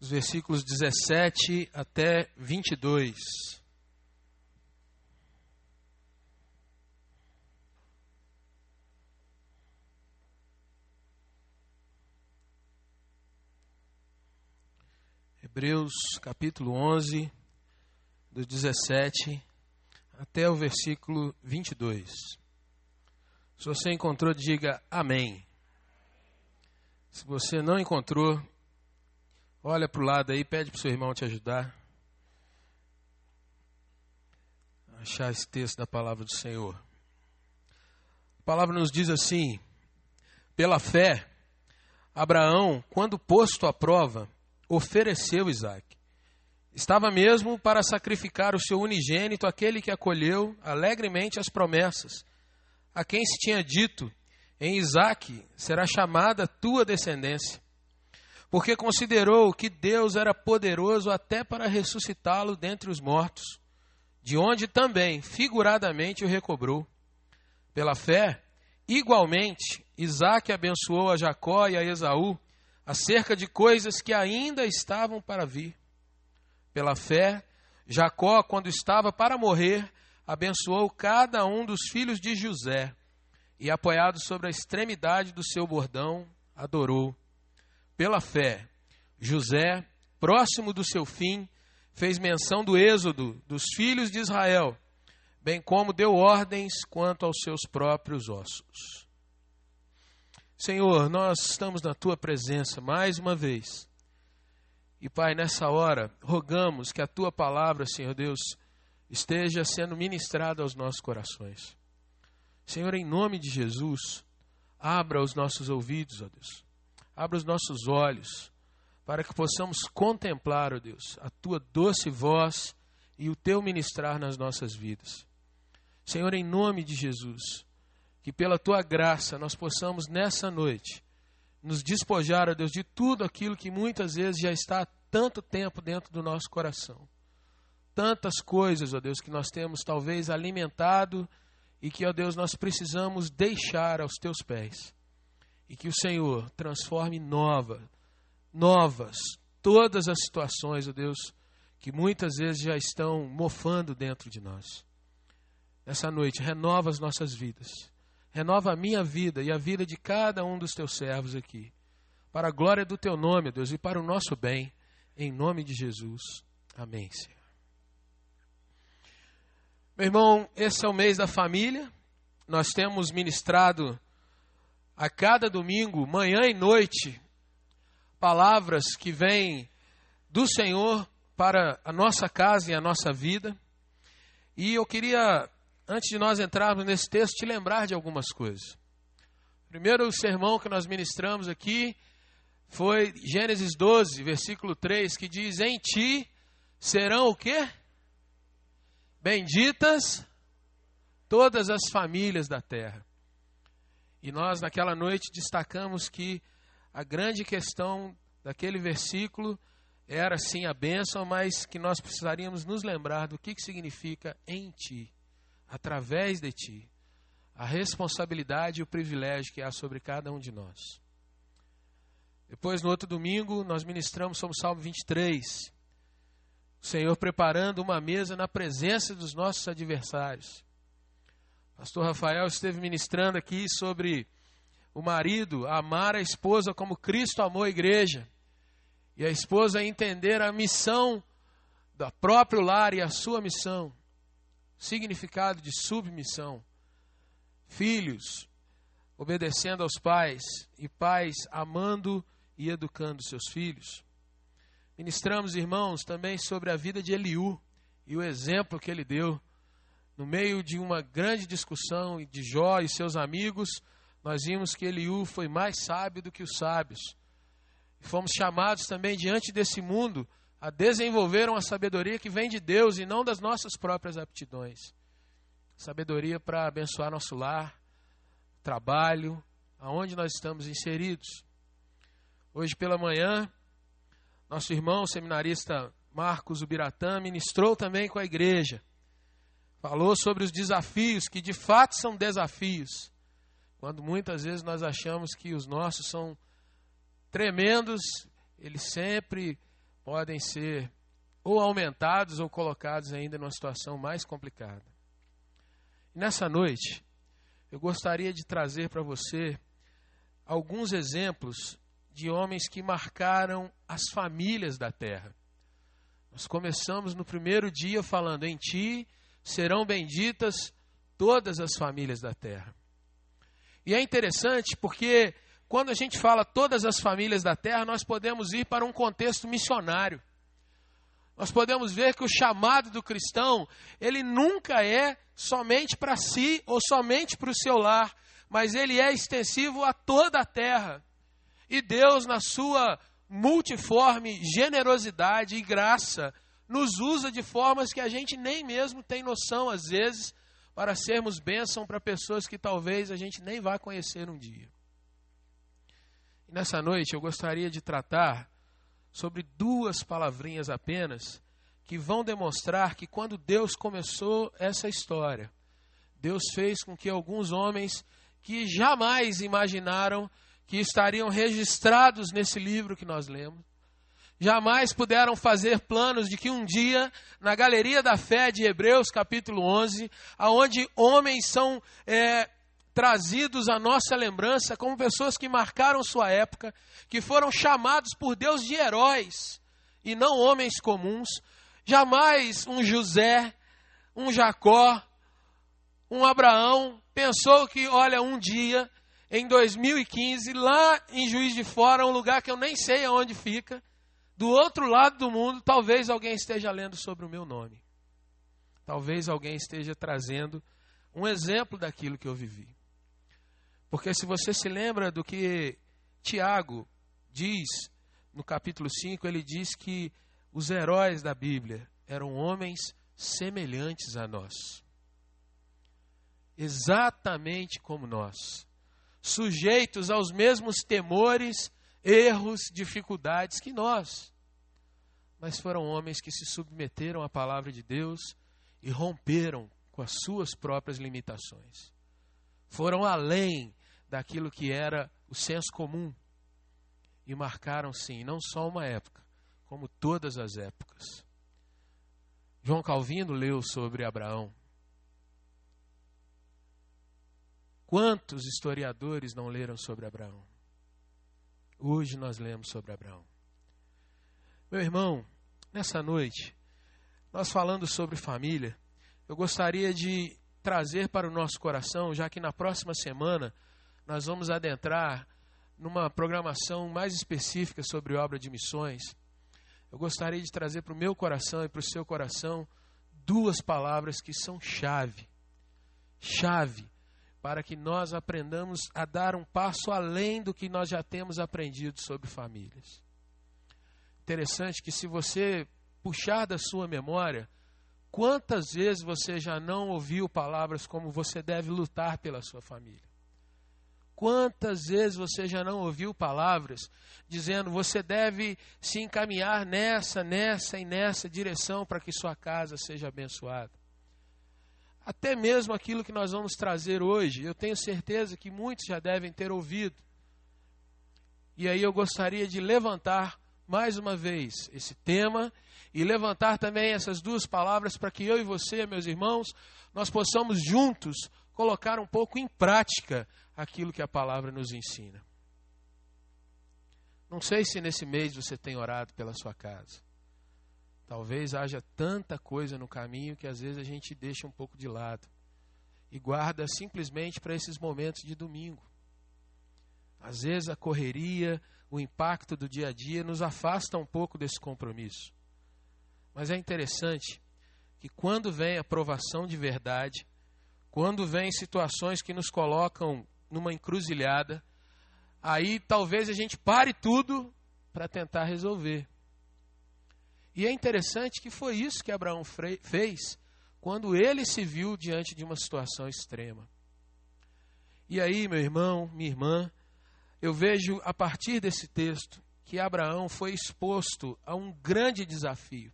os versículos 17 até 22. Hebreus capítulo 11, do 17 até o versículo 22. Se você encontrou, diga amém. Se você não encontrou, olha para o lado aí, pede para o seu irmão te ajudar a achar esse texto da palavra do Senhor. A palavra nos diz assim: pela fé, Abraão, quando posto à prova, ofereceu Isaque. Estava mesmo para sacrificar o seu unigênito, aquele que acolheu alegremente as promessas, a quem se tinha dito: em Isaque será chamada tua descendência. Porque considerou que Deus era poderoso até para ressuscitá-lo dentre os mortos, de onde também, figuradamente, o recobrou. Pela fé, igualmente, Isaque abençoou a Jacó e a Esaú, acerca de coisas que ainda estavam para vir. Pela fé, Jacó, quando estava para morrer, abençoou cada um dos filhos de José, e apoiado sobre a extremidade do seu bordão, adorou. Pela fé, José, próximo do seu fim, fez menção do êxodo dos filhos de Israel, bem como deu ordens quanto aos seus próprios ossos. Senhor, nós estamos na Tua presença mais uma vez. E, Pai, nessa hora, rogamos que a Tua palavra, Senhor Deus, esteja sendo ministrada aos nossos corações. Senhor, em nome de Jesus, abra os nossos ouvidos, ó Deus. Abra os nossos olhos, para que possamos contemplar, ó Deus, a Tua doce voz e o Teu ministrar nas nossas vidas. Senhor, em nome de Jesus, que pela Tua graça nós possamos nessa noite nos despojar, ó Deus, de tudo aquilo que muitas vezes já está há tanto tempo dentro do nosso coração. Tantas coisas, ó Deus, que nós temos talvez alimentado e que, ó Deus, nós precisamos deixar aos Teus pés. E que o Senhor transforme novas todas as situações, ó Deus, que muitas vezes já estão mofando dentro de nós. Nessa noite, renova as nossas vidas. Renova a minha vida e a vida de cada um dos Teus servos aqui. Para a glória do Teu nome, Deus, e para o nosso bem, em nome de Jesus. Amém, Senhor. Meu irmão, esse é o mês da família. Nós temos ministrado a cada domingo, manhã e noite, palavras que vêm do Senhor para a nossa casa e a nossa vida. E eu queria, antes de nós entrarmos nesse texto, te lembrar de algumas coisas. Primeiro, o sermão que nós ministramos aqui foi Gênesis 12, versículo 3, que diz: em ti serão o quê? Benditas todas as famílias da terra. E nós, naquela noite, destacamos que a grande questão daquele versículo era, sim, a bênção, mas que nós precisaríamos nos lembrar do que significa em ti, através de ti, a responsabilidade e o privilégio que há sobre cada um de nós. Depois, no outro domingo, nós ministramos sobre o Salmo 23. O Senhor preparando uma mesa na presença dos nossos adversários. Pastor Rafael esteve ministrando aqui sobre o marido amar a esposa como Cristo amou a igreja. E a esposa entender a missão do próprio lar e a sua missão. Significado de submissão. Filhos obedecendo aos pais e pais amando e educando seus filhos. Ministramos, irmãos, também sobre a vida de Eliú e o exemplo que ele deu. No meio de uma grande discussão de Jó e seus amigos, nós vimos que Eliú foi mais sábio do que os sábios. E fomos chamados também diante desse mundo a desenvolver uma sabedoria que vem de Deus e não das nossas próprias aptidões. Sabedoria para abençoar nosso lar, trabalho, aonde nós estamos inseridos. Hoje pela manhã, nosso irmão seminarista Marcos Ubiratã ministrou também com a igreja. Falou sobre os desafios, que de fato são desafios. Quando muitas vezes nós achamos que os nossos são tremendos, ele sempre podem ser ou aumentados ou colocados ainda numa situação mais complicada. E nessa noite, eu gostaria de trazer para você alguns exemplos de homens que marcaram as famílias da terra. Nós começamos no primeiro dia falando: em ti serão benditas todas as famílias da terra. E é interessante porque quando a gente fala todas as famílias da terra, nós podemos ir para um contexto missionário. Nós podemos ver que o chamado do cristão, ele nunca é somente para si ou somente para o seu lar, mas ele é extensivo a toda a terra. E Deus, na sua multiforme generosidade e graça, nos usa de formas que a gente nem mesmo tem noção, às vezes, para sermos bênção para pessoas que talvez a gente nem vá conhecer um dia. E nessa noite eu gostaria de tratar sobre 2 palavrinhas apenas, que vão demonstrar que quando Deus começou essa história, Deus fez com que alguns homens que jamais imaginaram que estariam registrados nesse livro que nós lemos, jamais puderam fazer planos de que um dia, na Galeria da Fé de Hebreus, capítulo 11, aonde homens são trazidos à nossa lembrança como pessoas que marcaram sua época, que foram chamados por Deus de heróis e não homens comuns. Jamais um José, um Jacó, um Abraão pensou que, olha, um dia, em 2015, lá em Juiz de Fora, um lugar que eu nem sei aonde fica, do outro lado do mundo, talvez alguém esteja lendo sobre o meu nome. Talvez alguém esteja trazendo um exemplo daquilo que eu vivi. Porque se você se lembra do que Tiago diz no capítulo 5, ele diz que os heróis da Bíblia eram homens semelhantes a nós. Exatamente como nós. Sujeitos aos mesmos temores, erros, dificuldades que nós. Mas foram homens que se submeteram à palavra de Deus e romperam com as suas próprias limitações. Foram além daquilo que era o senso comum e marcaram, sim, não só uma época, como todas as épocas. João Calvino leu sobre Abraão. Quantos historiadores não leram sobre Abraão? Hoje nós lemos sobre Abraão. Meu irmão, nessa noite, nós falando sobre família, eu gostaria de trazer para o nosso coração, já que na próxima semana nós vamos adentrar numa programação mais específica sobre obra de missões. Eu gostaria de trazer para o meu coração e para o seu coração 2 palavras que são chave para que nós aprendamos a dar um passo além do que nós já temos aprendido sobre famílias. Interessante que se você puxar da sua memória, quantas vezes você já não ouviu palavras como você deve lutar pela sua família? Quantas vezes você já não ouviu palavras dizendo você deve se encaminhar nessa direção para que sua casa seja abençoada? Até mesmo aquilo que nós vamos trazer hoje, eu tenho certeza que muitos já devem ter ouvido. E aí eu gostaria de levantar mais uma vez esse tema e levantar também essas 2 palavras para que eu e você, meus irmãos, nós possamos juntos colocar um pouco em prática aquilo que a palavra nos ensina. Não sei se nesse mês você tem orado pela sua casa. Talvez haja tanta coisa no caminho que às vezes a gente deixa um pouco de lado e guarda simplesmente para esses momentos de domingo. Às vezes a correria, o impacto do dia a dia nos afasta um pouco desse compromisso. Mas é interessante que quando vem a provação de verdade, quando vem situações que nos colocam numa encruzilhada, aí talvez a gente pare tudo para tentar resolver. E é interessante que foi isso que Abraão fez quando ele se viu diante de uma situação extrema. E aí, meu irmão, minha irmã, eu vejo a partir desse texto que Abraão foi exposto a um grande desafio,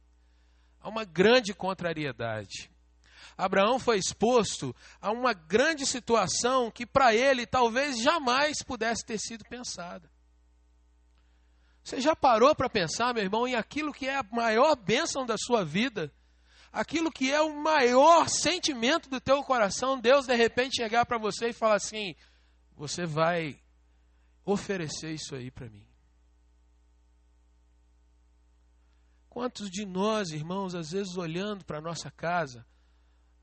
a uma grande contrariedade. Abraão foi exposto a uma grande situação que para ele talvez jamais pudesse ter sido pensada. Você já parou para pensar, meu irmão, em aquilo que é a maior bênção da sua vida? Aquilo que é o maior sentimento do teu coração, Deus de repente chegar para você e falar assim, você vai oferecer isso aí para mim. Quantos de nós, irmãos, às vezes olhando para a nossa casa,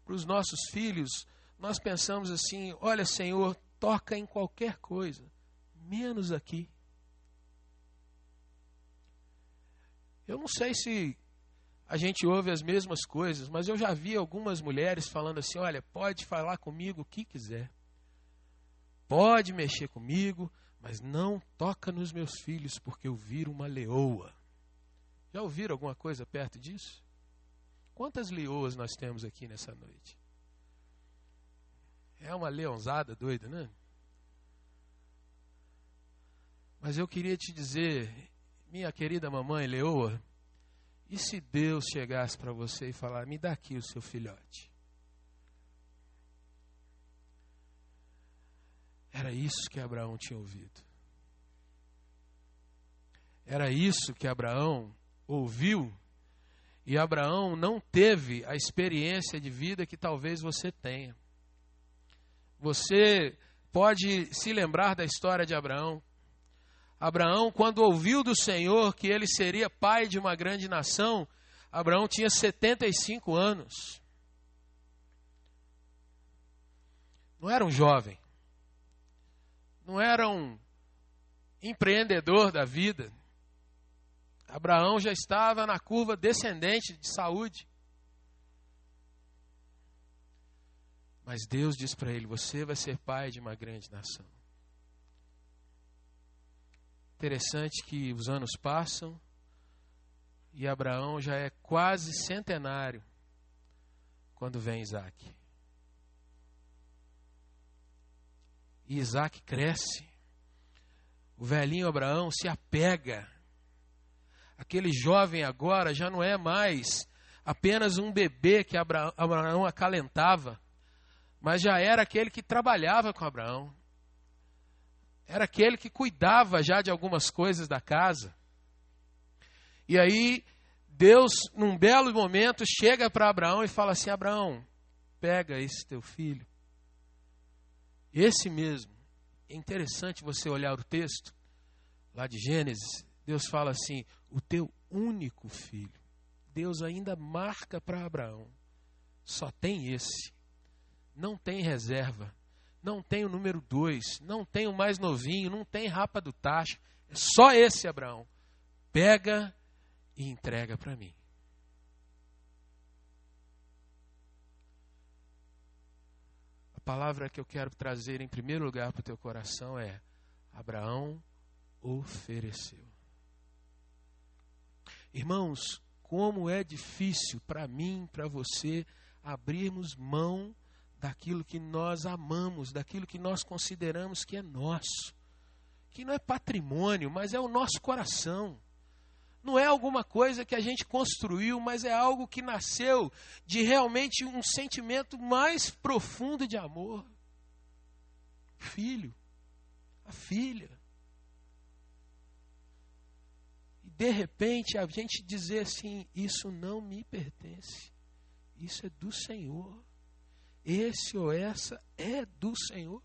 para os nossos filhos, nós pensamos assim, olha Senhor, toca em qualquer coisa, menos aqui. Eu não sei se a gente ouve as mesmas coisas, mas eu já vi algumas mulheres falando assim, olha, pode falar comigo o que quiser. Pode mexer comigo, mas não toca nos meus filhos, porque eu viro uma leoa. Já ouviram alguma coisa perto disso? Quantas leoas nós temos aqui nessa noite? É uma leonzada doida, né? Mas eu queria te dizer, minha querida mamãe leoa, e se Deus chegasse para você e falar, me dá aqui o seu filhote? Era isso que Abraão tinha ouvido. Era isso que Abraão ouviu. E Abraão não teve a experiência de vida que talvez você tenha. Você pode se lembrar da história de Abraão. Abraão, quando ouviu do Senhor que ele seria pai de uma grande nação, Abraão tinha 75 anos. Não era um jovem. Não era um empreendedor da vida. Abraão já estava na curva descendente de saúde. Mas Deus diz para ele, você vai ser pai de uma grande nação. Interessante que os anos passam e Abraão já é quase centenário quando vem Isaac. E Isaac cresce. O velhinho Abraão se apega. Aquele jovem agora já não é mais apenas um bebê que Abraão acalentava, mas já era aquele que trabalhava com Abraão. Era aquele que cuidava já de algumas coisas da casa. E aí, Deus, num belo momento, chega para Abraão e fala assim, Abraão, pega esse teu filho. Esse mesmo. É interessante você olhar o texto, lá de Gênesis, Deus fala assim, o teu único filho. Deus ainda marca para Abraão. Só tem esse. Não tem reserva. Não tem o número 2, não tem o mais novinho, não tem rapa do tacho. É só esse, Abraão. Pega e entrega para mim. A palavra que eu quero trazer em primeiro lugar para o teu coração é: Abraão ofereceu. Irmãos, como é difícil para mim, para você, abrirmos mão daquilo que nós amamos, daquilo que nós consideramos que é nosso, que não é patrimônio, mas é o nosso coração. Não é alguma coisa que a gente construiu, mas é algo que nasceu de realmente um sentimento mais profundo de amor. Filho, a filha. E de repente a gente dizer assim, isso não me pertence, isso é do Senhor. Esse ou essa é do Senhor.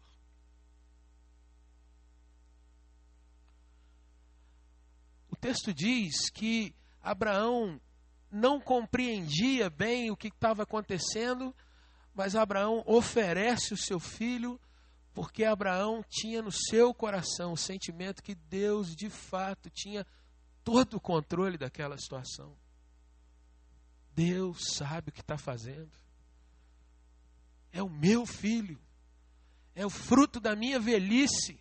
O texto diz que Abraão não compreendia bem o que estava acontecendo, mas Abraão oferece o seu filho, porque Abraão tinha no seu coração o sentimento que Deus de fato tinha todo o controle daquela situação. Deus sabe o que está fazendo. É o meu filho, é o fruto da minha velhice.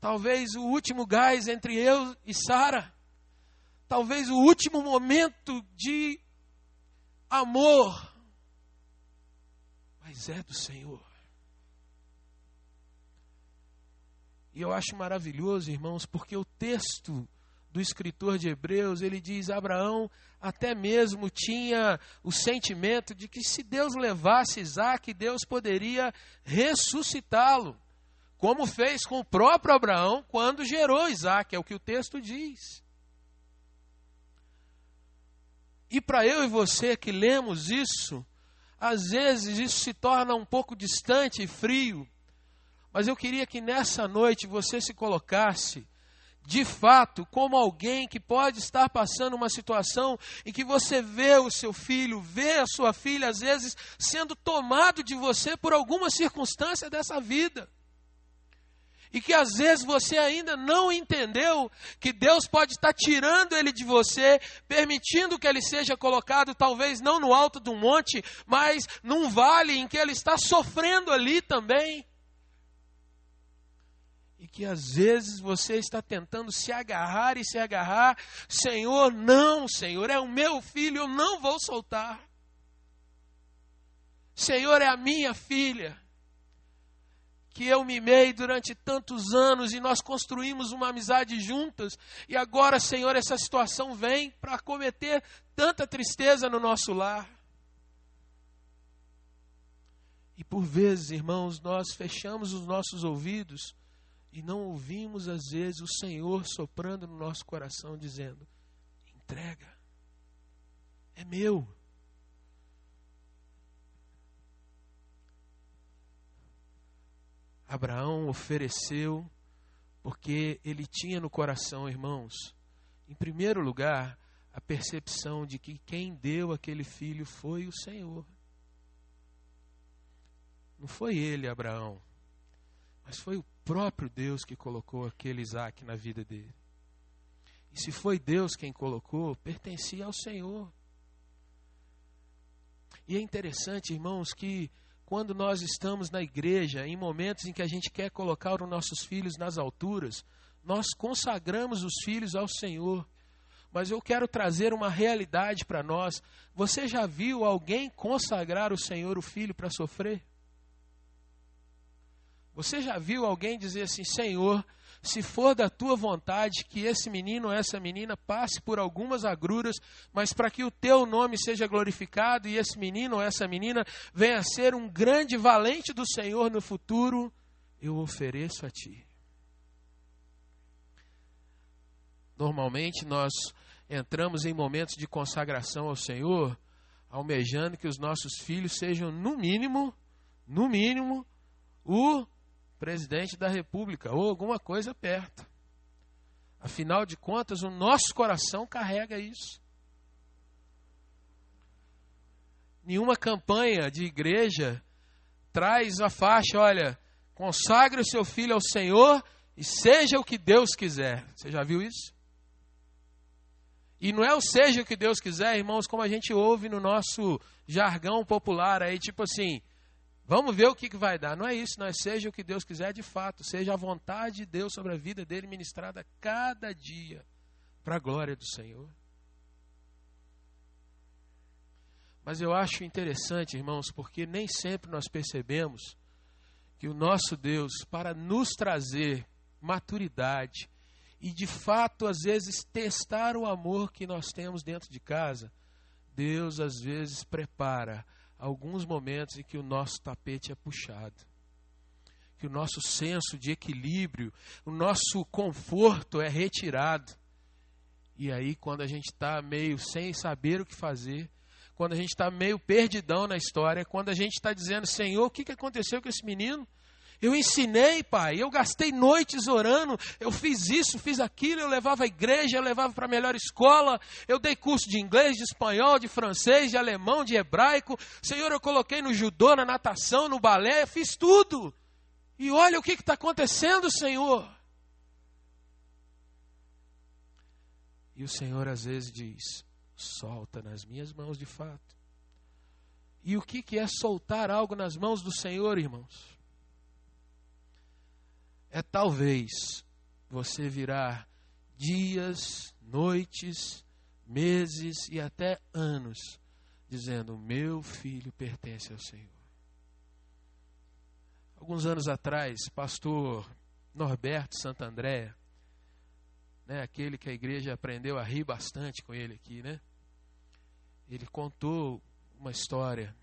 Talvez o último gás entre eu e Sara. Talvez o último momento de amor. Mas é do Senhor. E eu acho maravilhoso, irmãos, porque o texto do escritor de Hebreus, ele diz, Abraão até mesmo tinha o sentimento de que se Deus levasse Isaac, Deus poderia ressuscitá-lo. como fez com o próprio Abraão quando gerou Isaac, é o que o texto diz. E para eu e você que lemos isso, às vezes isso se torna um pouco distante e frio, mas eu queria que nessa noite você se colocasse, de fato, como alguém que pode estar passando uma situação em que você vê o seu filho, vê a sua filha, às vezes, sendo tomado de você por alguma circunstância dessa vida. E que às vezes você ainda não entendeu que Deus pode estar tirando ele de você, permitindo que ele seja colocado, talvez não no alto de um monte, mas num vale em que ele está sofrendo ali também. E que às vezes você está tentando se agarrar e se agarrar. Senhor, não, Senhor, é o meu filho, eu não vou soltar. Senhor, é a minha filha, que eu mimei durante tantos anos e nós construímos uma amizade juntas. E agora, Senhor, essa situação vem para cometer tanta tristeza no nosso lar. E por vezes, irmãos, nós fechamos os nossos ouvidos e não ouvimos, às vezes, o Senhor soprando no nosso coração, dizendo: entrega, é meu. Abraão ofereceu, porque ele tinha no coração, irmãos, em primeiro lugar, a percepção de que quem deu aquele filho foi o Senhor. Não foi ele, Abraão, mas foi o próprio Deus que colocou aquele Isaac na vida dele. E se foi Deus quem colocou, pertencia ao Senhor. E é interessante, irmãos, que quando nós estamos na igreja, em momentos em que a gente quer colocar os nossos filhos nas alturas, nós consagramos os filhos ao Senhor. Mas eu quero trazer uma realidade para nós. Você já viu alguém consagrar o Senhor, o filho, para sofrer? Você já viu alguém dizer assim: Senhor, se for da tua vontade que esse menino ou essa menina passe por algumas agruras, mas para que o teu nome seja glorificado e esse menino ou essa menina venha a ser um grande valente do Senhor no futuro, eu ofereço a ti. Normalmente nós entramos em momentos de consagração ao Senhor, almejando que os nossos filhos sejam no mínimo, o presidente da República, ou alguma coisa perto. Afinal de contas, o nosso coração carrega isso. Nenhuma campanha de igreja traz a faixa: olha, consagre o seu filho ao Senhor e seja o que Deus quiser. Você já viu isso? E não é o seja o que Deus quiser, irmãos, como a gente ouve no nosso jargão popular aí, tipo assim: vamos ver o que vai dar. Não é isso, não é seja o que Deus quiser de fato. Seja a vontade de Deus sobre a vida dele ministrada cada dia, para a glória do Senhor. Mas eu acho interessante, irmãos, porque nem sempre nós percebemos que o nosso Deus, para nos trazer maturidade e de fato, às vezes, testar o amor que nós temos dentro de casa, Deus, às vezes, prepara alguns momentos em que o nosso tapete é puxado, que o nosso senso de equilíbrio, o nosso conforto é retirado. E aí, quando a gente está meio sem saber o que fazer, quando a gente está meio perdidão na história, quando a gente está dizendo: Senhor, o que aconteceu com esse menino? Eu ensinei, pai, eu gastei noites orando, eu fiz isso, fiz aquilo, eu levava à igreja, eu levava para a melhor escola, eu dei curso de inglês, de espanhol, de francês, de alemão, de hebraico. Senhor, eu coloquei no judô, na natação, no balé, eu fiz tudo. E olha o que está acontecendo, Senhor. E o Senhor às vezes diz: solta nas minhas mãos de fato. E o que é soltar algo nas mãos do Senhor, irmãos? É talvez você virar dias, noites, meses e até anos dizendo: meu filho pertence ao Senhor. Alguns anos atrás, pastor Norberto Santandréa, aquele que a igreja aprendeu a rir bastante com ele aqui, ele contou uma história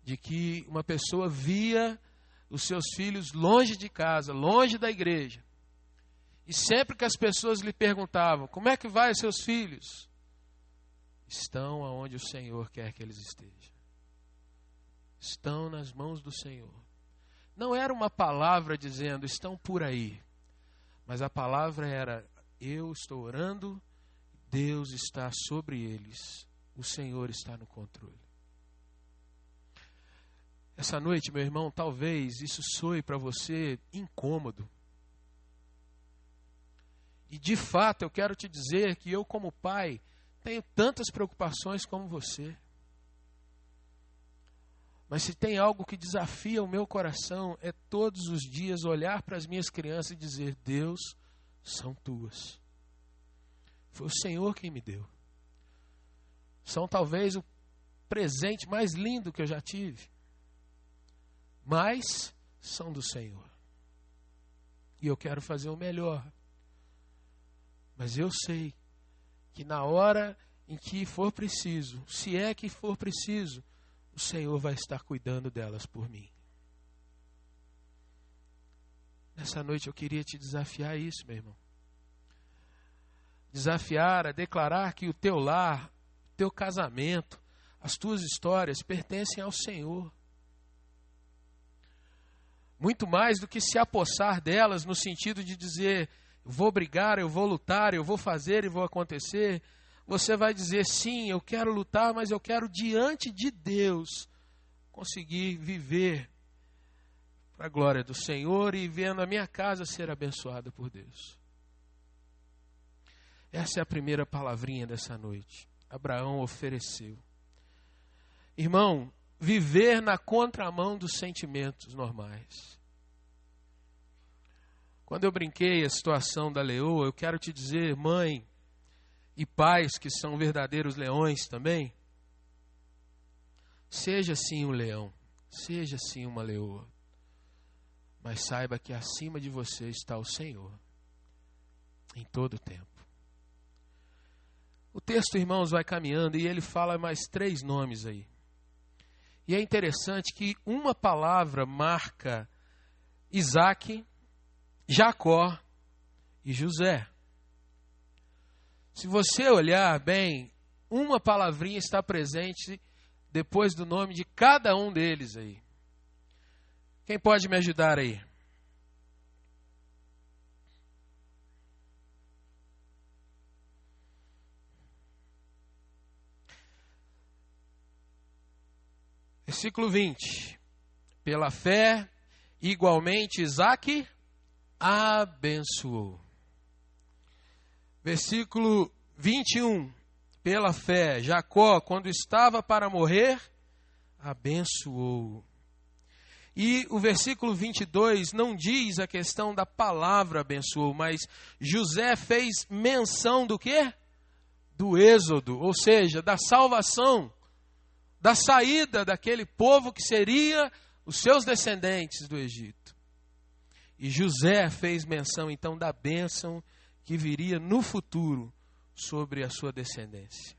de que uma pessoa via os seus filhos longe de casa, longe da igreja. E sempre que as pessoas lhe perguntavam, como é que vai os seus filhos? Estão aonde o Senhor quer que eles estejam. Estão nas mãos do Senhor. Não era uma palavra dizendo, estão por aí. Mas a palavra era, eu estou orando, Deus está sobre eles. O Senhor está no controle. Essa noite, meu irmão, talvez isso soe para você incômodo. E de fato, eu quero te dizer que eu, como pai, tenho tantas preocupações como você. Mas se tem algo que desafia o meu coração, é todos os dias olhar para as minhas crianças e dizer, Deus, são tuas. Foi o Senhor quem me deu. São talvez o presente mais lindo que eu já tive. Mas são do Senhor. E eu quero fazer o melhor. Mas eu sei que na hora em que for preciso, se é que for preciso, o Senhor vai estar cuidando delas por mim. Nessa noite eu queria te desafiar a isso, meu irmão. Desafiar a declarar que o teu lar, o teu casamento, as tuas histórias pertencem ao Senhor. Muito mais do que se apossar delas no sentido de dizer, eu vou brigar, eu vou lutar, eu vou fazer e vou acontecer. Você vai dizer, sim, eu quero lutar, mas eu quero diante de Deus conseguir viver para a glória do Senhor e vendo a minha casa ser abençoada por Deus. Essa é a primeira palavrinha dessa noite. Abraão ofereceu. Irmão, viver na contramão dos sentimentos normais. Quando eu brinquei a situação da leoa, eu quero te dizer, mãe e pais que são verdadeiros leões também, seja sim um leão, seja sim uma leoa, mas saiba que acima de você está o Senhor, em todo o tempo. O texto, irmãos, vai caminhando e ele fala mais 3 nomes aí. E é interessante que uma palavra marca Isaac, Jacó e José. Se você olhar bem, uma palavrinha está presente depois do nome de cada um deles aí. Quem pode me ajudar aí? Versículo 20. Pela fé, igualmente Isaac abençoou. Versículo 21. Pela fé, Jacó, quando estava para morrer, abençoou. E o versículo 22 não diz a questão da palavra abençoou, mas José fez menção do quê? Do êxodo, ou seja, da salvação, da saída daquele povo que seria os seus descendentes do Egito. E José fez menção então da bênção que viria no futuro sobre a sua descendência.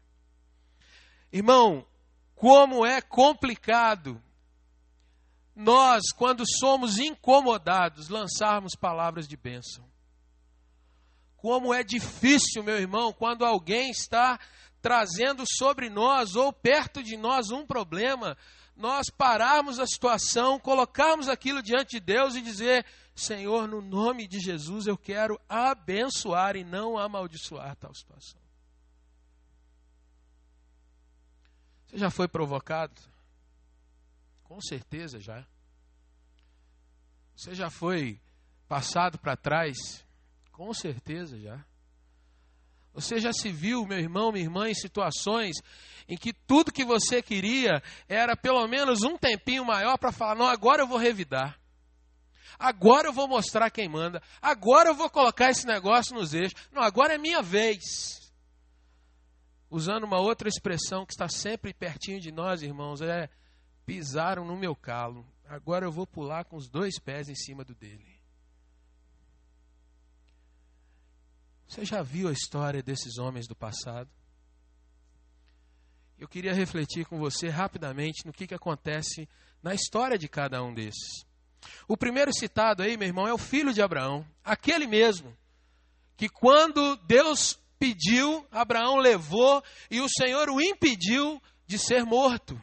Irmão, como é complicado nós, quando somos incomodados, lançarmos palavras de bênção. Como é difícil, meu irmão, quando alguém está trazendo sobre nós ou perto de nós um problema, nós pararmos a situação, colocarmos aquilo diante de Deus e dizer, Senhor, no nome de Jesus eu quero abençoar e não amaldiçoar tal situação. Você já foi provocado? Com certeza já. Você já foi passado para trás? Com certeza já. Você já se viu, meu irmão, minha irmã, em situações em que tudo que você queria era pelo menos um tempinho maior para falar, não, agora eu vou revidar. Agora eu vou mostrar quem manda. Agora eu vou colocar esse negócio nos eixos. Não, agora é minha vez. Usando uma outra expressão que está sempre pertinho de nós, irmãos, é pisaram no meu calo. Agora eu vou pular com os 2 pés em cima do dele. Você já viu a história desses homens do passado? Eu queria refletir com você rapidamente no que acontece na história de cada um desses. O primeiro citado aí, meu irmão, é o filho de Abraão, aquele mesmo, que quando Deus pediu, Abraão levou e o Senhor o impediu de ser morto.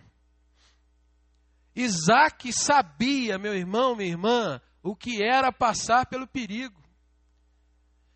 Isaque sabia, meu irmão, minha irmã, o que era passar pelo perigo.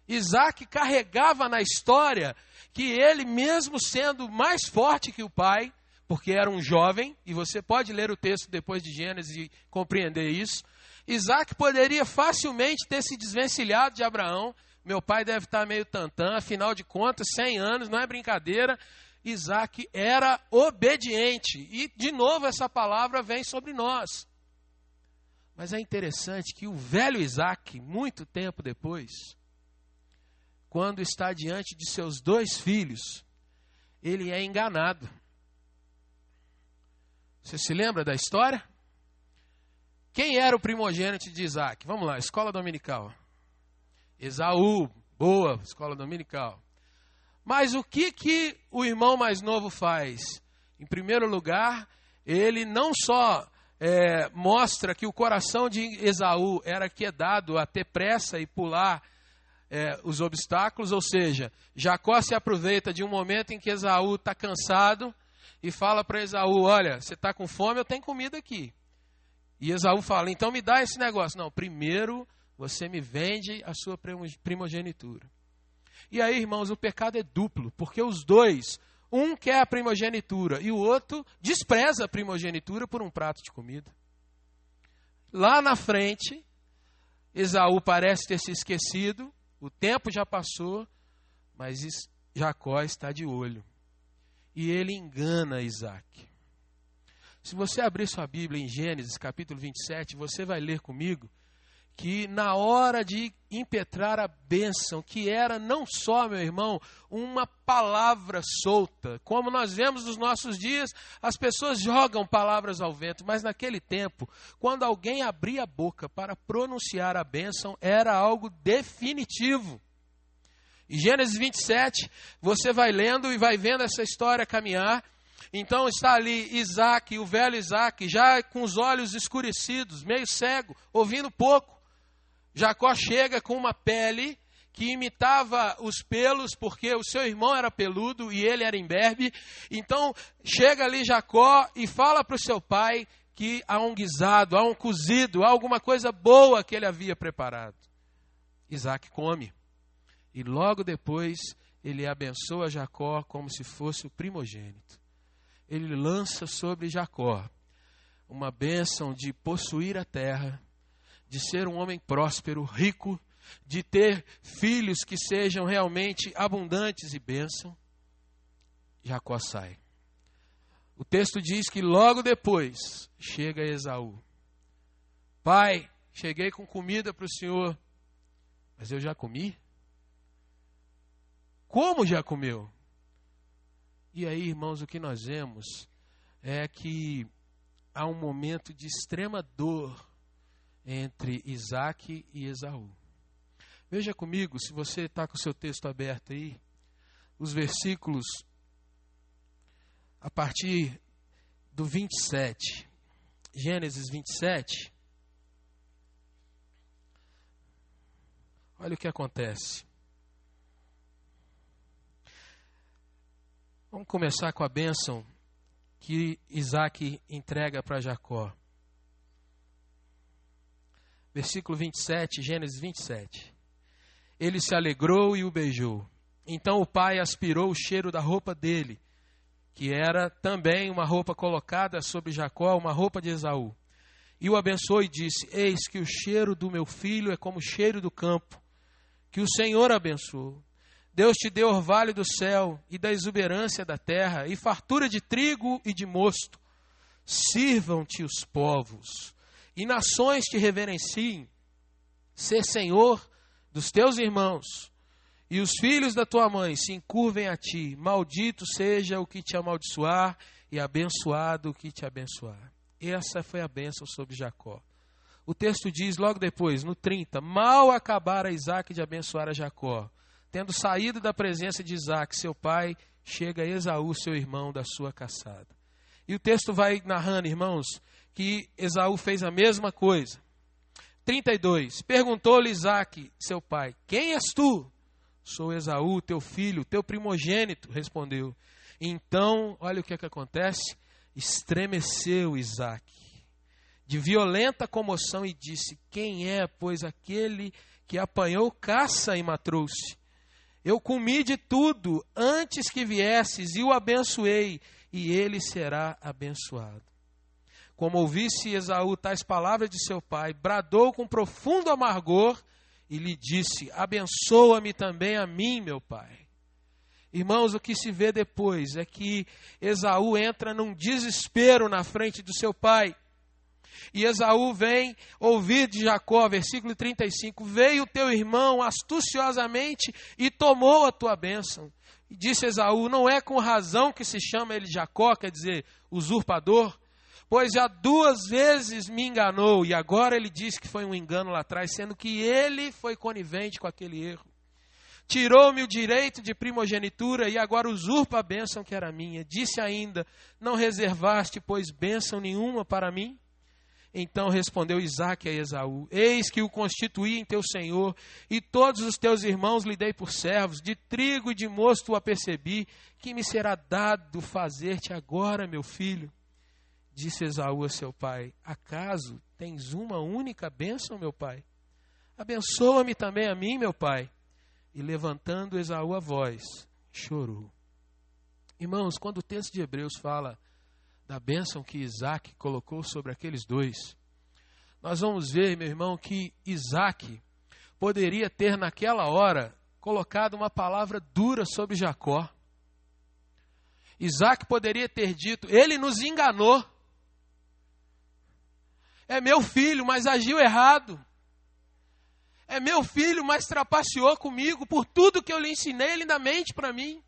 Isaque carregava na história que ele, mesmo sendo mais forte que o pai, porque era um jovem, e você pode ler o texto depois de Gênesis e compreender isso, Isaque poderia facilmente ter se desvencilhado de Abraão. Meu pai deve estar meio tantã, afinal de contas, 100 anos, não é brincadeira. Isaque era obediente. E, de novo, essa palavra vem sobre nós. Mas é interessante que o velho Isaque, muito tempo depois, quando está diante de seus 2 filhos, ele é enganado. Você se lembra da história? Quem era o primogênito de Isaque? Vamos lá, escola dominical. Esaú, boa, escola dominical. Mas o que o irmão mais novo faz? Em primeiro lugar, ele não só mostra que o coração de Esaú era quedado a ter pressa e pular os obstáculos, ou seja, Jacó se aproveita de um momento em que Esaú está cansado e fala para Esaú, olha, você está com fome, eu tenho comida aqui. E Esaú fala, então me dá esse negócio. Não, primeiro você me vende a sua primogenitura. E aí, irmãos, o pecado é duplo, porque os dois, um quer a primogenitura e o outro despreza a primogenitura por um prato de comida. Lá na frente, Esaú parece ter se esquecido, o tempo já passou, mas Jacó está de olho. E ele engana Isaque. Se você abrir sua Bíblia em Gênesis, capítulo 27, você vai ler comigo que na hora de impetrar a bênção, que era não só, meu irmão, uma palavra solta, como nós vemos nos nossos dias, as pessoas jogam palavras ao vento, mas naquele tempo, quando alguém abria a boca para pronunciar a bênção, era algo definitivo. Em Gênesis 27, você vai lendo e vai vendo essa história caminhar. Então está ali Isaque, o velho Isaque, já com os olhos escurecidos, meio cego, ouvindo pouco. Jacó chega com uma pele que imitava os pelos, porque o seu irmão era peludo e ele era imberbe. Então chega ali Jacó e fala para o seu pai que há um guisado, há um cozido, há alguma coisa boa que ele havia preparado. Isaque come. E logo depois ele abençoa Jacó como se fosse o primogênito. Ele lança sobre Jacó uma bênção de possuir a terra, de ser um homem próspero, rico, de ter filhos que sejam realmente abundantes e bênção. Jacó sai. O texto diz que logo depois chega Esaú. Pai, cheguei com comida para o senhor, mas eu já comi? Como já comeu? E aí, irmãos, o que nós vemos é que há um momento de extrema dor entre Isaque e Esaú. Veja comigo, se você está com o seu texto aberto aí, os versículos a partir do 27, Gênesis 27. Olha o que acontece. Vamos começar com a bênção que Isaque entrega para Jacó. Versículo 27, Gênesis 27. Ele se alegrou e o beijou. Então o pai aspirou o cheiro da roupa dele, que era também uma roupa colocada sobre Jacó, uma roupa de Esaú. E o abençoou e disse, eis que o cheiro do meu filho é como o cheiro do campo, que o Senhor abençoou. Deus te deu orvalho do céu e da exuberância da terra, e fartura de trigo e de mosto. Sirvam-te os povos, e nações te reverenciem. Ser Senhor dos teus irmãos, e os filhos da tua mãe se encurvem a ti. Maldito seja o que te amaldiçoar, e abençoado o que te abençoar. Essa foi a bênção sobre Jacó. O texto diz logo depois, no 30, mal acabara Isaque de abençoar a Jacó. Tendo saído da presença de Isaque, seu pai, chega Esaú, seu irmão, da sua caçada. E o texto vai narrando, irmãos, que Esaú fez a mesma coisa. 32. Perguntou-lhe Isaque, seu pai, quem és tu? Sou Esaú, teu filho, teu primogênito, respondeu. Então, olha o que acontece. Estremeceu Isaque de violenta comoção e disse, quem é, pois, aquele que apanhou caça e matou-se? Eu comi de tudo antes que viesses e o abençoei, e ele será abençoado. Como ouvisse Esaú tais palavras de seu pai, bradou com profundo amargor e lhe disse, abençoa-me também a mim, meu pai. Irmãos, o que se vê depois é que Esaú entra num desespero na frente do seu pai. E Esaú vem ouvir de Jacó, versículo 35, veio o teu irmão astuciosamente e tomou a tua bênção. E disse Esaú, não é com razão que se chama ele Jacó, quer dizer, usurpador, pois já 2 vezes me enganou, e agora ele diz que foi um engano lá atrás, sendo que ele foi conivente com aquele erro. Tirou-me o direito de primogenitura e agora usurpa a bênção que era minha. Disse ainda, não reservaste, pois, bênção nenhuma para mim? Então respondeu Isaque a Esaú, eis que o constituí em teu senhor, e todos os teus irmãos lhe dei por servos, de trigo e de mosto o apercebi, que me será dado fazer-te agora, meu filho? Disse Esaú a seu pai, acaso tens uma única bênção, meu pai? Abençoa-me também a mim, meu pai. E levantando Esaú a voz, chorou. Irmãos, quando o texto de Hebreus fala da bênção que Isaque colocou sobre aqueles dois, nós vamos ver, meu irmão, que Isaque poderia ter naquela hora colocado uma palavra dura sobre Jacó. Isaque poderia ter dito, ele nos enganou. É meu filho, mas agiu errado. É meu filho, mas trapaceou comigo. Por tudo que eu lhe ensinei, ele ainda mente para mim.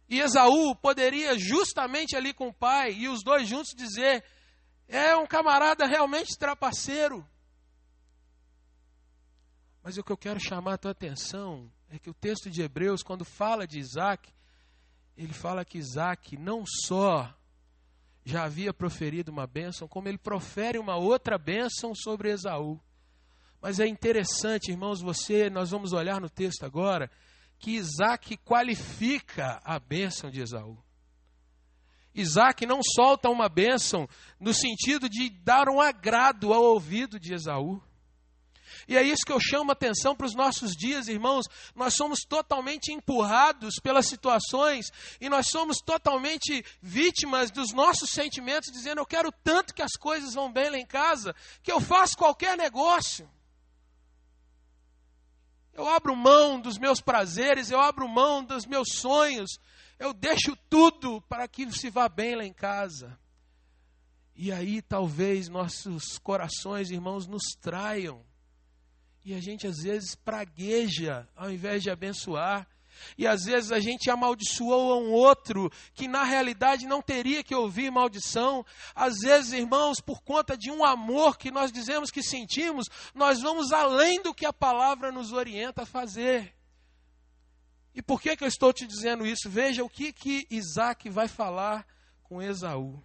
E Esaú poderia justamente ali com o pai e os dois juntos dizer, é um camarada realmente trapaceiro. Mas o que eu quero chamar a tua atenção é que o texto de Hebreus, quando fala de Isaque, ele fala que Isaque não só já havia proferido uma bênção, como ele profere uma outra bênção sobre Esaú. Mas é interessante, irmãos, nós vamos olhar no texto agora, que Isaque qualifica a bênção de Esaú. Isaque não solta uma bênção no sentido de dar um agrado ao ouvido de Esaú. E é isso que eu chamo a atenção para os nossos dias, irmãos. Nós somos totalmente empurrados pelas situações e nós somos totalmente vítimas dos nossos sentimentos, dizendo, eu quero tanto que as coisas vão bem lá em casa, que eu faço qualquer negócio. Eu abro mão dos meus prazeres, eu abro mão dos meus sonhos, eu deixo tudo para que se vá bem lá em casa. E aí talvez nossos corações, irmãos, nos traiam. E a gente às vezes pragueja ao invés de abençoar. E às vezes a gente amaldiçoa um outro que na realidade não teria que ouvir maldição. Às vezes, irmãos, por conta de um amor que nós dizemos que sentimos, nós vamos além do que a palavra nos orienta a fazer. E por que eu estou te dizendo isso? Veja o que Isaque vai falar com Esaú.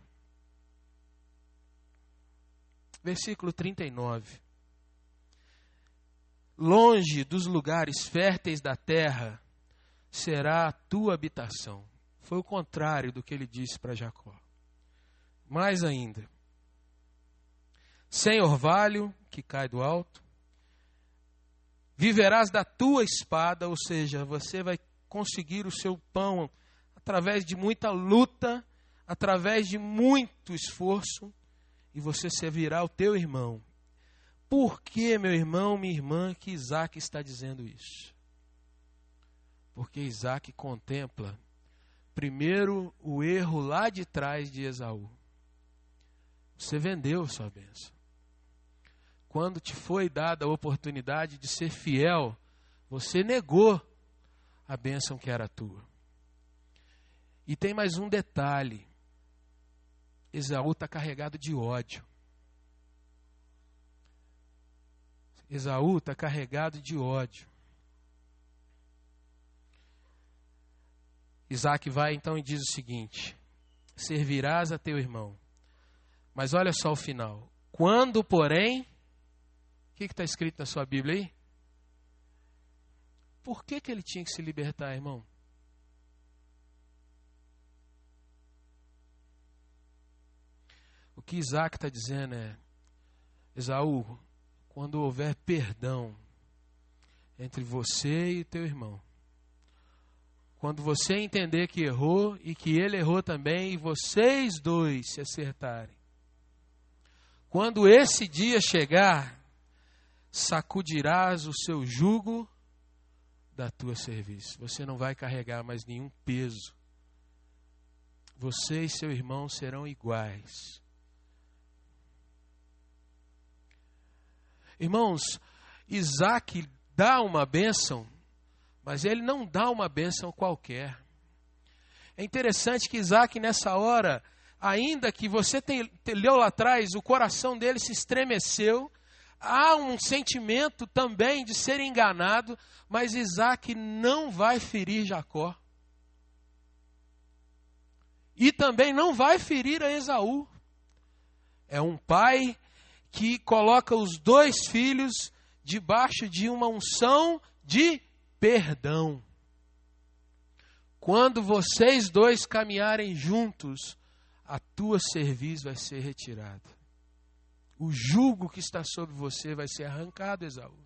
Versículo 39. Longe dos lugares férteis da terra será a tua habitação. Foi o contrário do que ele disse para Jacó. Mais ainda, sem orvalho que cai do alto, viverás da tua espada, ou seja, você vai conseguir o seu pão através de muita luta, através de muito esforço, e você servirá o teu irmão. Por que, meu irmão, minha irmã, que Isaque está dizendo isso? Porque Isaque contempla, primeiro, o erro lá de trás de Esaú. Você vendeu sua bênção. Quando te foi dada a oportunidade de ser fiel, você negou a bênção que era tua. E tem mais um detalhe. Esaú está carregado de ódio. Esaú está carregado de ódio. Isaque vai então e diz o seguinte: servirás a teu irmão. Mas olha só o final. Quando, porém, o que está escrito na sua Bíblia aí? Por que ele tinha que se libertar, irmão? O que Isaac está dizendo é: Esaú, quando houver perdão entre você e teu irmão, quando você entender que errou e que ele errou também, e vocês dois se acertarem, quando esse dia chegar, sacudirás o seu jugo da tua cerviz. Você não vai carregar mais nenhum peso. Você e seu irmão serão iguais. Irmãos, Isaac dá uma bênção, mas ele não dá uma bênção qualquer. É interessante que Isaac, nessa hora, ainda que você leu lá atrás, o coração dele se estremeceu, há um sentimento também de ser enganado, mas Isaac não vai ferir Jacó. E também não vai ferir a Esaú. É um pai que coloca os dois filhos debaixo de uma unção de perdão. Quando vocês dois caminharem juntos, a tua cerviz vai ser retirada. O jugo que está sobre você vai ser arrancado, Esaú.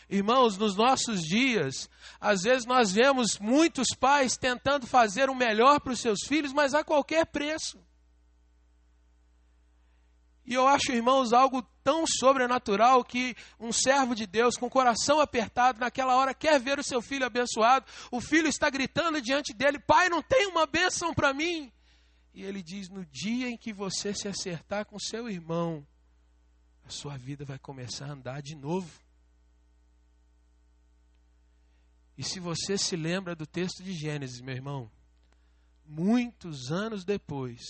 Irmãos, nos nossos dias, às vezes nós vemos muitos pais tentando fazer o melhor para os seus filhos, mas a qualquer preço. E eu acho, irmãos, algo tão sobrenatural que um servo de Deus com o coração apertado naquela hora quer ver o seu filho abençoado. O filho está gritando diante dele: pai, não tem uma bênção para mim. E ele diz: no dia em que você se acertar com seu irmão, a sua vida vai começar a andar de novo. E se você se lembra do texto de Gênesis, meu irmão, muitos anos depois,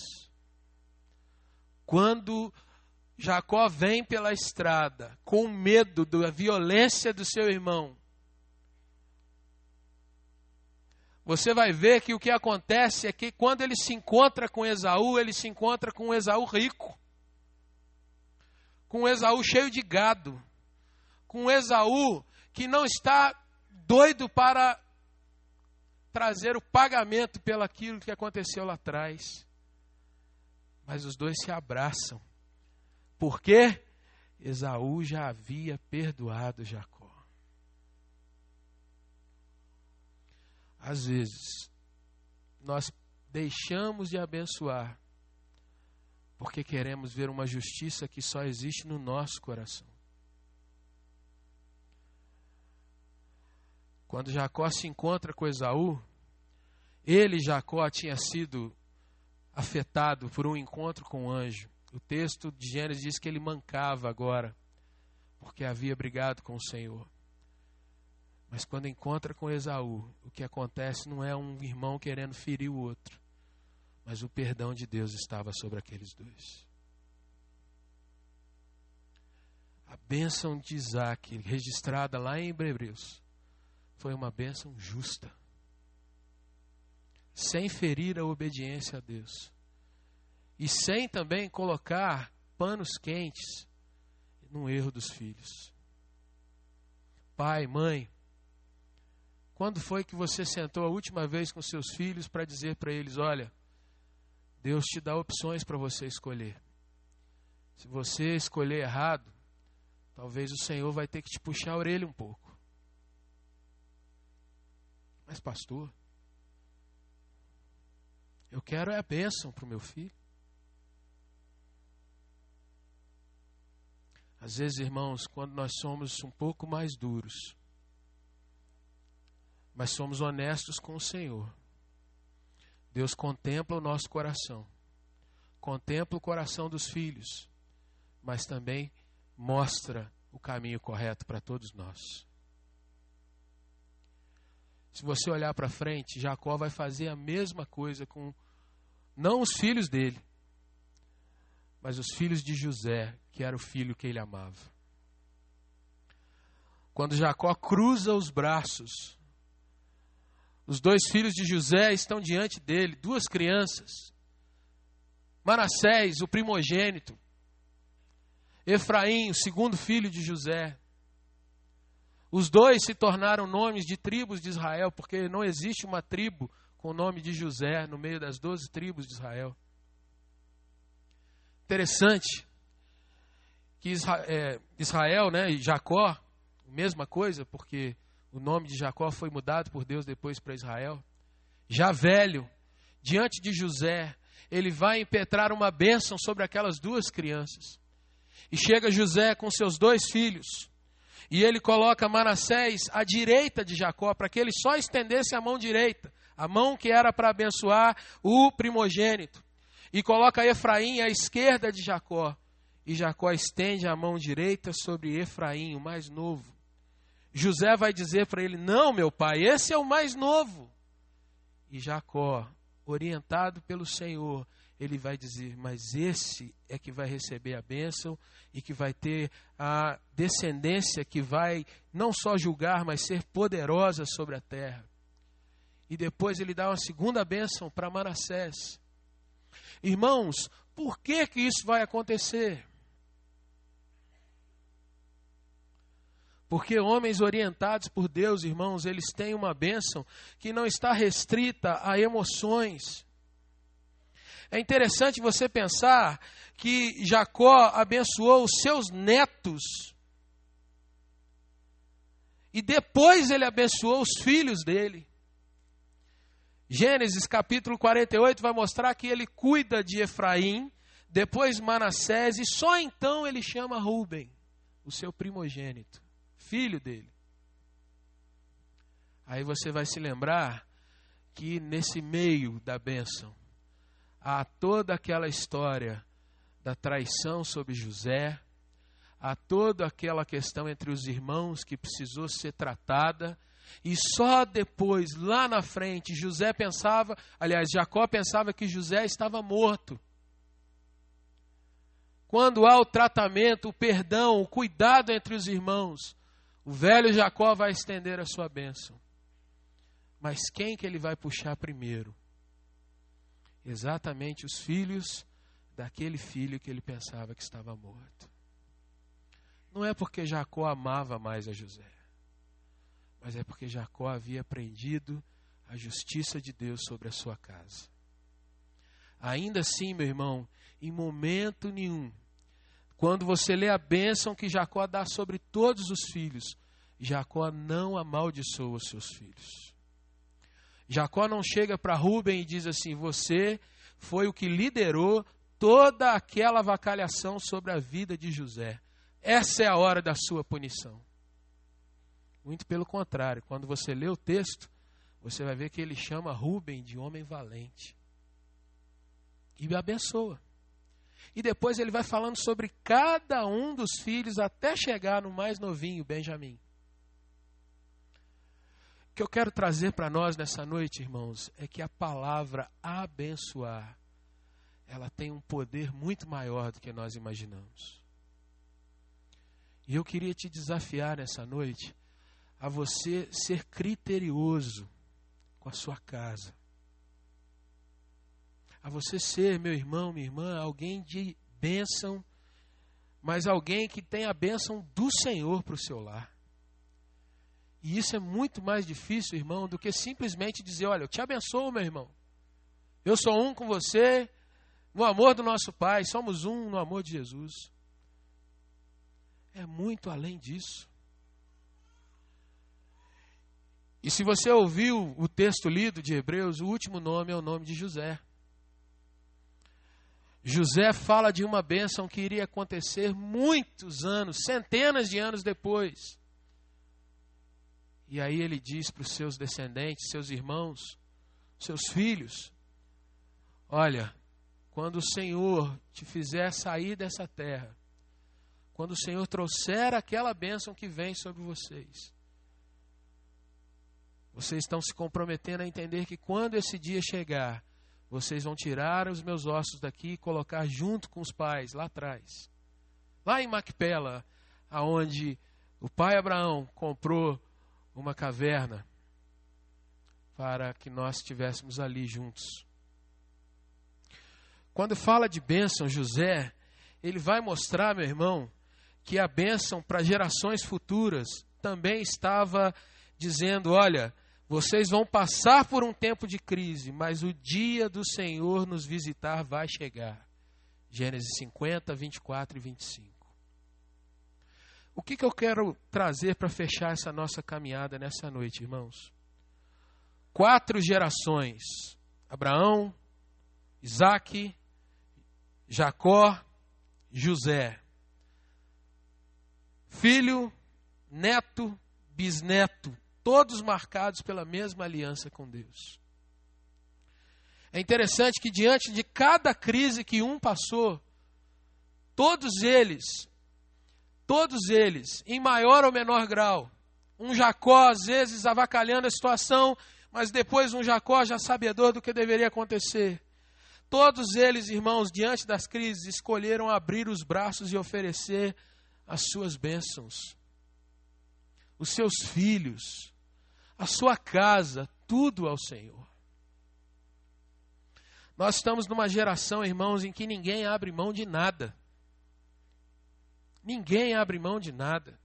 quando Jacó vem pela estrada com medo da violência do seu irmão, você vai ver que o que acontece é que quando ele se encontra com Esaú, ele se encontra com um Esaú rico, com um Esaú cheio de gado, com um Esaú que não está doido para trazer o pagamento pelo aquilo que aconteceu lá atrás. Mas os dois se abraçam. Por quê? Esaú já havia perdoado Jacó. Às vezes, nós deixamos de abençoar porque queremos ver uma justiça que só existe no nosso coração. Quando Jacó se encontra com Esaú, ele, Jacó, tinha sido afetado por um encontro com um anjo. O texto de Gênesis diz que ele mancava agora, porque havia brigado com o Senhor. Mas quando encontra com Esaú, o que acontece não é um irmão querendo ferir o outro, mas o perdão de Deus estava sobre aqueles dois. A bênção de Isaac, registrada lá em Hebreus, foi uma bênção justa, sem ferir a obediência a Deus. E sem também colocar panos quentes no erro dos filhos. Pai, mãe, quando foi que você sentou a última vez com seus filhos para dizer para eles: olha, Deus te dá opções para você escolher. Se você escolher errado, talvez o Senhor vai ter que te puxar a orelha um pouco. Mas pastor, eu quero a bênção para o meu filho. Às vezes, irmãos, quando nós somos um pouco mais duros, mas somos honestos com o Senhor, Deus contempla o nosso coração, contempla o coração dos filhos, mas também mostra o caminho correto para todos nós. Se você olhar para frente, Jacó vai fazer a mesma coisa com, não os filhos dele, mas os filhos de José, que era o filho que ele amava. Quando Jacó cruza os braços, os dois filhos de José estão diante dele, duas crianças. Manassés, o primogênito. Efraim, o segundo filho de José. Os dois se tornaram nomes de tribos de Israel, porque não existe uma tribo com o nome de José no meio das 12 tribos de Israel. Interessante que Israel, né, e Jacó, mesma coisa, porque o nome de Jacó foi mudado por Deus depois para Israel. Já velho, diante de José, ele vai impetrar uma bênção sobre aquelas duas crianças. E chega José com seus 2 filhos, e ele coloca Manassés à direita de Jacó, para que ele só estendesse a mão direita, a mão que era para abençoar o primogênito. E coloca Efraim à esquerda de Jacó, e Jacó estende a mão direita sobre Efraim, o mais novo. José vai dizer para ele: não, meu pai, esse é o mais novo. E Jacó, orientado pelo Senhor, ele vai dizer: mas esse é que vai receber a bênção e que vai ter a descendência que vai não só julgar, mas ser poderosa sobre a terra. E depois ele dá uma segunda bênção para Manassés. Irmãos, por que isso vai acontecer? Porque homens orientados por Deus, irmãos, eles têm uma bênção que não está restrita a emoções. É interessante você pensar que Jacó abençoou os seus netos e depois ele abençoou os filhos dele. Gênesis capítulo 48 vai mostrar que ele cuida de Efraim, depois Manassés, e só então ele chama Rúben, o seu primogênito, filho dele. Aí você vai se lembrar que nesse meio da bênção há toda aquela história da traição sobre José, há toda aquela questão entre os irmãos que precisou ser tratada, e só depois, lá na frente, Jacó pensava que José estava morto. Quando há o tratamento, o perdão, o cuidado entre os irmãos, o velho Jacó vai estender a sua bênção. Mas quem que ele vai puxar primeiro? Exatamente os filhos daquele filho que ele pensava que estava morto. Não é porque Jacó amava mais a José, mas é porque Jacó havia aprendido a justiça de Deus sobre a sua casa. Ainda assim, meu irmão, em momento nenhum, quando você lê a bênção que Jacó dá sobre todos os filhos, Jacó não amaldiçoa os seus filhos. Jacó não chega para Rúben e diz assim: você foi o que liderou toda aquela avacalhação sobre a vida de José. Essa é a hora da sua punição. Muito pelo contrário, quando você lê o texto, você vai ver que ele chama Rúben de homem valente. E me abençoa. E depois ele vai falando sobre cada um dos filhos até chegar no mais novinho, Benjamim. O que eu quero trazer para nós nessa noite, irmãos, é que a palavra abençoar, ela tem um poder muito maior do que nós imaginamos. E eu queria te desafiar nessa noite a você ser criterioso com a sua casa. A você ser, meu irmão, minha irmã, alguém de bênção, mas alguém que tem a bênção do Senhor para o seu lar. E isso é muito mais difícil, irmão, do que simplesmente dizer: olha, eu te abençoo, meu irmão. Eu sou um com você, no amor do nosso Pai, somos um no amor de Jesus. É muito além disso. E se você ouviu o texto lido de Hebreus, o último nome é o nome de José. José fala de uma bênção que iria acontecer muitos anos, centenas de anos depois. E aí ele diz para os seus descendentes, seus irmãos, seus filhos: olha, quando o Senhor te fizer sair dessa terra, quando o Senhor trouxer aquela bênção que vem sobre vocês, vocês estão se comprometendo a entender que quando esse dia chegar, vocês vão tirar os meus ossos daqui e colocar junto com os pais lá atrás. Lá em Macpela, aonde o pai Abraão comprou uma caverna para que nós estivéssemos ali juntos. Quando fala de bênção, José, ele vai mostrar, meu irmão, que a bênção para gerações futuras também estava dizendo, olha, vocês vão passar por um tempo de crise, mas o dia do Senhor nos visitar vai chegar. Gênesis 50, 24 e 25. O que eu quero trazer para fechar essa nossa caminhada nessa noite, irmãos? 4 gerações. Abraão, Isaque, Jacó, José. Filho, neto, bisneto. Todos marcados pela mesma aliança com Deus. É interessante que diante de cada crise que um passou, todos eles, em maior ou menor grau, um Jacó às vezes avacalhando a situação, mas depois um Jacó já sabedor do que deveria acontecer. Todos eles, irmãos, diante das crises, escolheram abrir os braços e oferecer as suas bênçãos, os seus filhos, a sua casa, tudo ao Senhor. Nós estamos numa geração, irmãos, em que ninguém abre mão de nada. Ninguém abre mão de nada.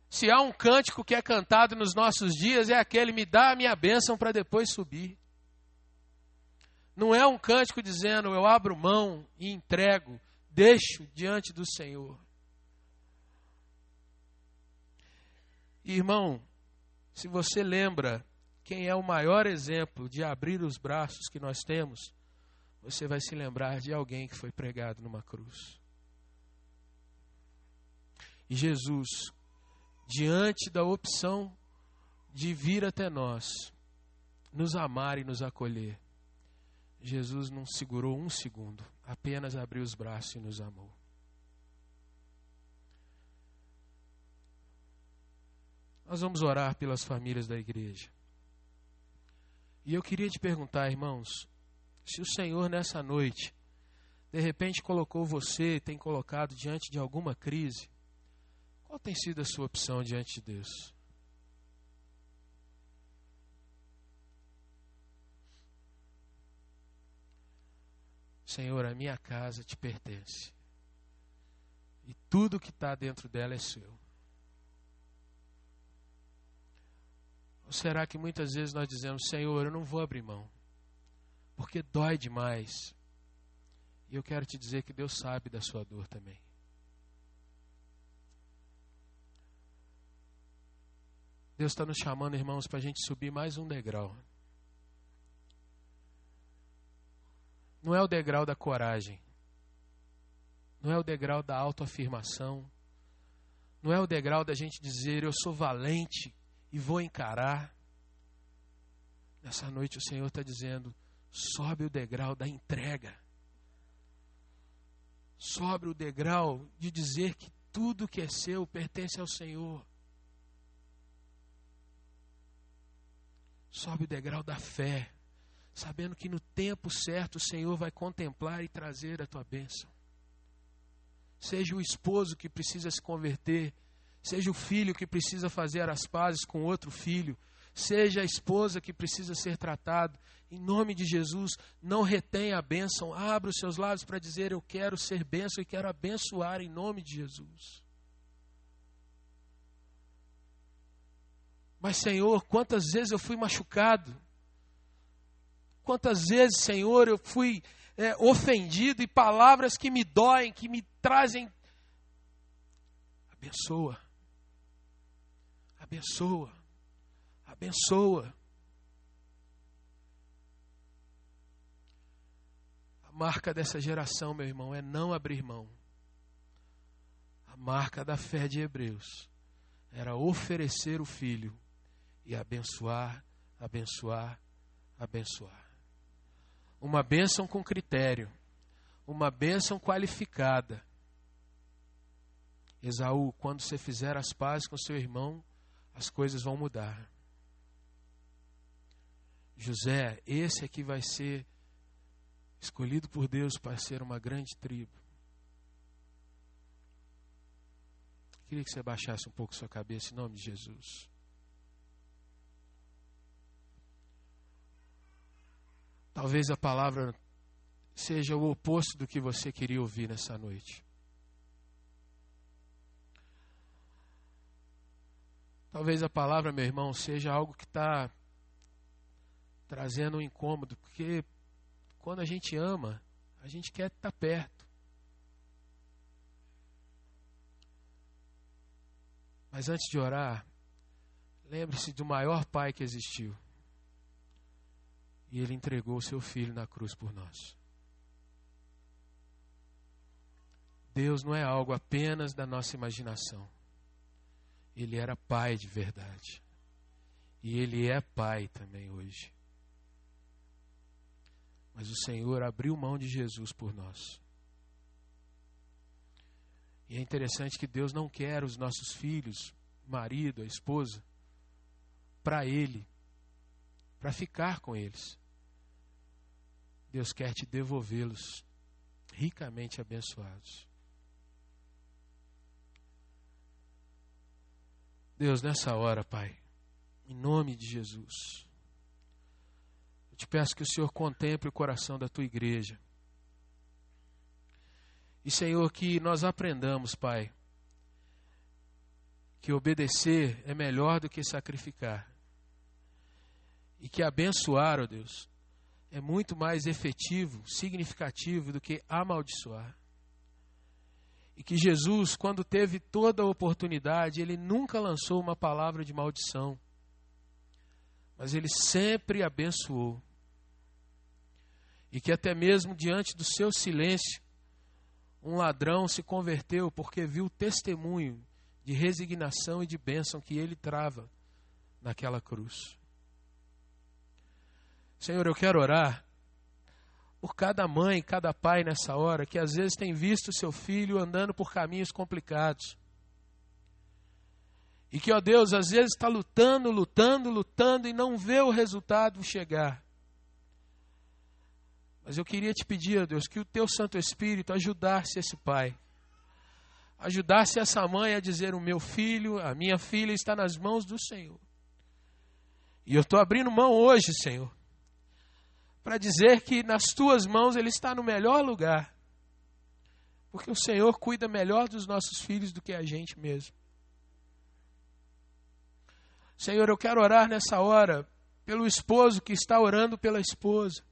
Se há um cântico que é cantado nos nossos dias, é aquele, me dá a minha bênção para depois subir. Não é um cântico dizendo, eu abro mão e entrego, deixo diante do Senhor. Irmão, se você lembra quem é o maior exemplo de abrir os braços que nós temos, você vai se lembrar de alguém que foi pregado numa cruz. E Jesus, diante da opção de vir até nós, nos amar e nos acolher, Jesus não segurou um segundo, apenas abriu os braços e nos amou. Nós vamos orar pelas famílias da igreja. E eu queria te perguntar, irmãos, se o Senhor nessa noite, de repente colocou você, tem colocado diante de alguma crise, qual tem sido a sua opção diante de Deus? Senhor, a minha casa te pertence. E tudo que está dentro dela é seu. Ou será que muitas vezes nós dizemos, Senhor, eu não vou abrir mão, porque dói demais. E eu quero te dizer que Deus sabe da sua dor também. Deus está nos chamando, irmãos, para a gente subir mais um degrau. Não é o degrau da coragem. Não é o degrau da autoafirmação. Não é o degrau da gente dizer, eu sou valente e vou encarar. Nessa noite o Senhor está dizendo, sobe o degrau da entrega. Sobe o degrau de dizer que tudo que é seu pertence ao Senhor. Sobe o degrau da fé, sabendo que no tempo certo o Senhor vai contemplar e trazer a tua bênção. Seja o esposo que precisa se converter, seja o filho que precisa fazer as pazes com outro filho, seja a esposa que precisa ser tratado, em nome de Jesus, não retenha a bênção, abra os seus lábios para dizer, eu quero ser bênção e quero abençoar em nome de Jesus. Mas, Senhor, quantas vezes eu fui machucado? Quantas vezes, Senhor, eu fui ofendido e palavras que me doem, que me trazem. Abençoa. Abençoa. Abençoa. A marca dessa geração, meu irmão, é não abrir mão. A marca da fé de Hebreus era oferecer o filho e abençoar, abençoar, abençoar. Uma bênção com critério, uma bênção qualificada. Esaú, quando você fizer as pazes com seu irmão, as coisas vão mudar. José, esse aqui vai ser escolhido por Deus para ser uma grande tribo. Queria que você baixasse um pouco sua cabeça em nome de Jesus. Talvez a palavra seja o oposto do que você queria ouvir nessa noite. Talvez a palavra, meu irmão, seja algo que está trazendo um incômodo, porque quando a gente ama, a gente quer estar perto. Mas antes de orar, lembre-se do maior pai que existiu. E ele entregou o seu filho na cruz por nós. Deus não é algo apenas da nossa imaginação. Ele era pai de verdade. E ele é pai também hoje. Mas o Senhor abriu mão de Jesus por nós. E é interessante que Deus não quer os nossos filhos, o marido, a esposa, para Ele, para ficar com eles. Deus quer te devolvê-los ricamente abençoados. Deus, nessa hora, Pai, em nome de Jesus, eu te peço que o Senhor contemple o coração da Tua igreja. E, Senhor, que nós aprendamos, Pai, que obedecer é melhor do que sacrificar. E que abençoar, ó Deus, é muito mais efetivo, significativo do que amaldiçoar. E que Jesus, quando teve toda a oportunidade, Ele nunca lançou uma palavra de maldição. Mas Ele sempre abençoou. E que até mesmo diante do seu silêncio, um ladrão se converteu porque viu o testemunho de resignação e de bênção que Ele trava naquela cruz. Senhor, eu quero orar por cada mãe, cada pai nessa hora, que às vezes tem visto seu filho andando por caminhos complicados. E que, ó Deus, às vezes está lutando e não vê o resultado chegar. Mas eu queria te pedir, ó Deus, que o Teu Santo Espírito ajudasse esse pai. Ajudasse essa mãe a dizer: o meu filho, a minha filha está nas mãos do Senhor. E eu estou abrindo mão hoje, Senhor, para dizer que nas Tuas mãos ele está no melhor lugar. Porque o Senhor cuida melhor dos nossos filhos do que a gente mesmo. Senhor, eu quero orar nessa hora pelo esposo que está orando pela esposa.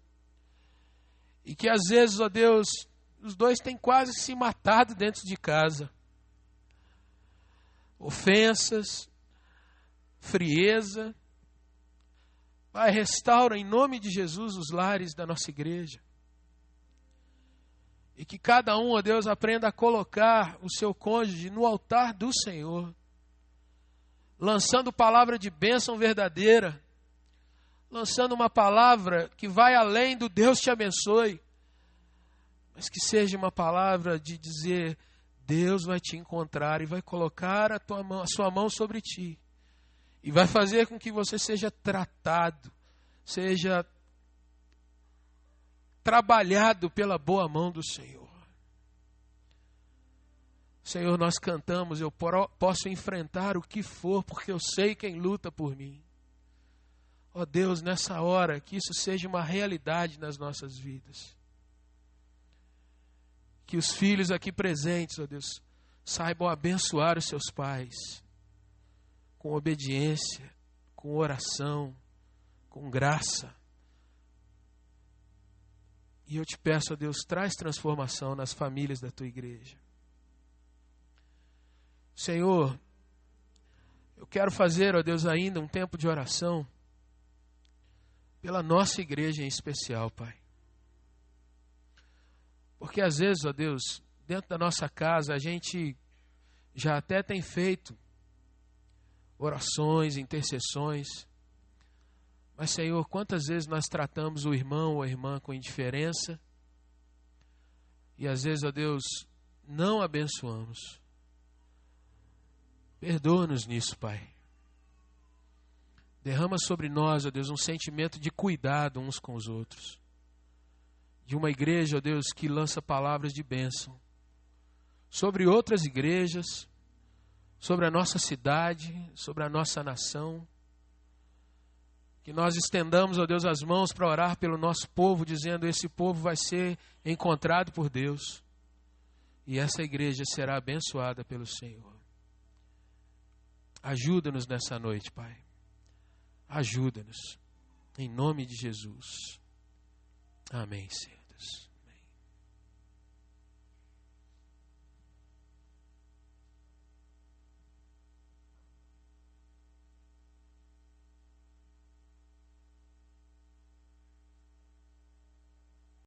E que às vezes, ó Deus, os dois têm quase se matado dentro de casa. Ofensas, frieza. Pai, restaura em nome de Jesus os lares da nossa igreja. E que cada um, ó Deus, aprenda a colocar o seu cônjuge no altar do Senhor. Lançando palavra de bênção verdadeira. Lançando uma palavra que vai além do Deus te abençoe. Mas que seja uma palavra de dizer: Deus vai te encontrar e vai colocar a sua mão sobre ti. E vai fazer com que você seja tratado, seja trabalhado pela boa mão do Senhor. Senhor, nós cantamos: eu posso enfrentar o que for, porque eu sei quem luta por mim. Ó Deus, nessa hora, que isso seja uma realidade nas nossas vidas. Que os filhos aqui presentes, ó Deus, saibam abençoar os seus pais. Com obediência, com oração, com graça. E eu te peço, ó Deus, traz transformação nas famílias da Tua igreja. Senhor, eu quero fazer, ó Deus, ainda um tempo de oração pela nossa igreja em especial, Pai. Porque às vezes, ó Deus, dentro da nossa casa, a gente já até tem feito orações, intercessões. Mas, Senhor, quantas vezes nós tratamos o irmão ou a irmã com indiferença e às vezes, ó Deus, não abençoamos. Perdoa-nos nisso, Pai. Derrama sobre nós, ó Deus, um sentimento de cuidado uns com os outros. De uma igreja, ó Deus, que lança palavras de bênção sobre outras igrejas, sobre a nossa cidade, sobre a nossa nação. Que nós estendamos, ó Deus, as mãos para orar pelo nosso povo, dizendo: esse povo vai ser encontrado por Deus. E essa igreja será abençoada pelo Senhor. Ajuda-nos nessa noite, Pai. Ajuda-nos. Em nome de Jesus. Amém, Senhor Deus.